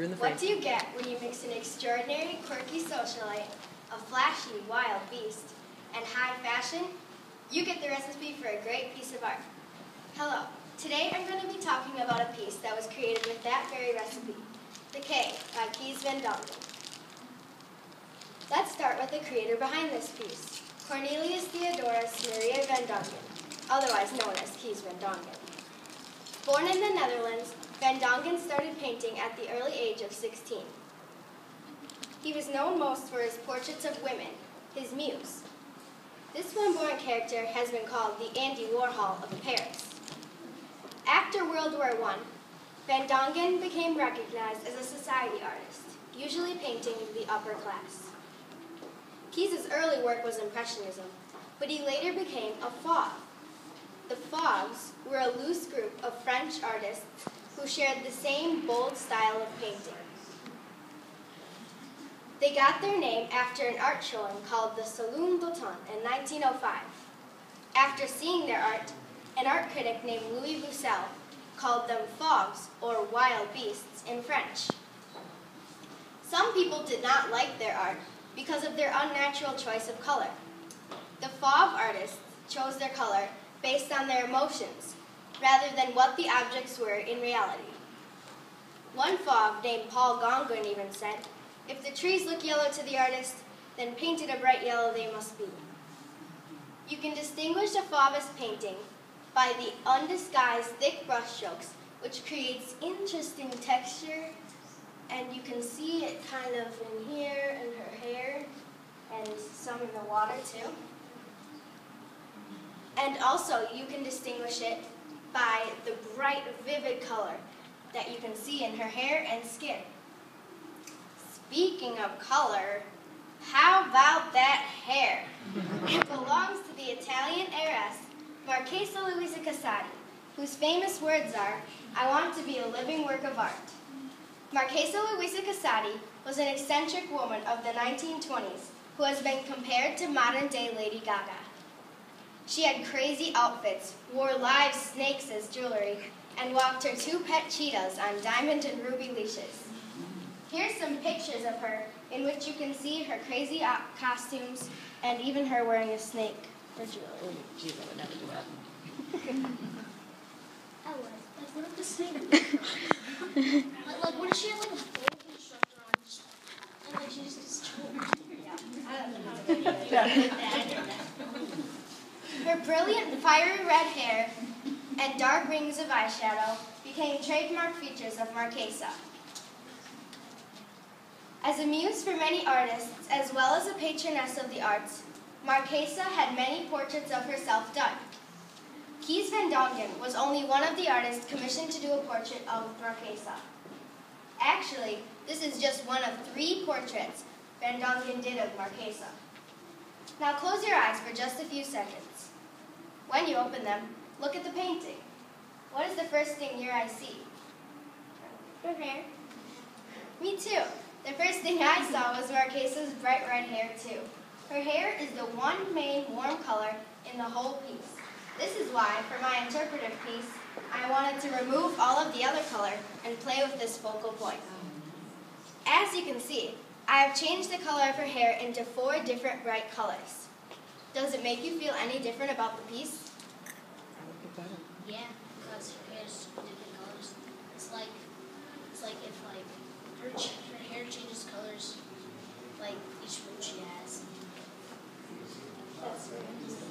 You're in the frame. What do you get when you mix an extraordinary, quirky socialite, a flashy, wild beast, and high fashion? You get the recipe for a great piece of art. Hello. Today I'm going to be talking about a piece that was created with that very recipe, The K by Kees Van Dongen. Let's start with the creator behind this piece, Cornelius Theodorus Maria Van Dongen, otherwise known as Kees Van Dongen. Born in the Netherlands, Van Dongen started painting at the early age of 16. He was known most for his portraits of women, his muse. This one-born character has been called the Andy Warhol of Paris. After World War I, Van Dongen became recognized as a society artist, usually painting the upper class. Kees's early work was Impressionism, but he later became a fauve. The Fauves were a loose group of French artists who shared the same bold style of painting. They got their name after an art showing called the Salon d'Automne in 1905. After seeing their art, an art critic named Louis Bussel called them fauves, or wild beasts, in French. Some people did not like their art because of their unnatural choice of color. The fauve artists chose their color based on their emotions, rather than what the objects were in reality. One fauve named Paul Gauguin even said, "If the trees look yellow to the artist, then painted a bright yellow they must be." You can distinguish a fauvist painting by the undisguised thick brushstrokes, which creates interesting texture, and you can see it kind of in here, in her hair, and some in the water too. And also, you can distinguish it by the bright, vivid color that you can see in her hair and skin. Speaking of color, how about that hair? It belongs to the Italian heiress, Marchesa Luisa Casati, whose famous words are, "I want to be a living work of art." Marchesa Luisa Casati was an eccentric woman of the 1920s who has been compared to modern-day Lady Gaga. She had crazy outfits, wore live snakes as jewelry, and walked her 2 pet cheetahs on diamond and ruby leashes. Here's some pictures of her in which you can see her crazy costumes and even her wearing a snake for jewelry. Jeez, I would never do that. I would. Like, what if the snake like, what if she had, like, a full instructor on, and, like, she just I don't know how to do that. Her brilliant fiery red hair and dark rings of eyeshadow became trademark features of Marchesa. As a muse for many artists, as well as a patroness of the arts, Marchesa had many portraits of herself done. Kees Van Dongen was only one of the artists commissioned to do a portrait of Marchesa. Actually, this is just one of 3 portraits Van Dongen did of Marchesa. Now close your eyes for just a few seconds. When you open them, look at the painting. What is the first thing your eyes see? Her hair. Me too. The first thing I saw was Marchesa's bright red hair too. Her hair is the one main warm color in the whole piece. This is why, for my interpretive piece, I wanted to remove all of the other color and play with this focal point. As you can see, I have changed the color of her hair into 4 different bright colors. Does it make you feel any different about the piece? yeah, because her hair is different colors. It's like if, like, her hair changes colors, like, each mood she has. That's very interesting.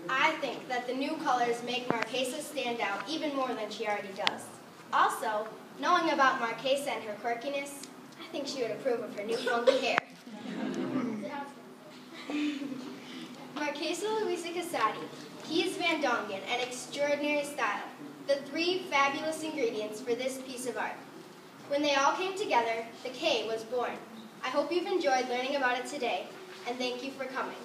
I think that the new colors make Marchesa stand out even more than she already does. Also, knowing about Marchesa and her quirkiness, I think she would approve of her new funky hair. Marchesa Luisa Casati, Kees Van Dongen, and extraordinary style, the 3 fabulous ingredients for this piece of art. When they all came together, the K was born. I hope you've enjoyed learning about it today, and thank you for coming.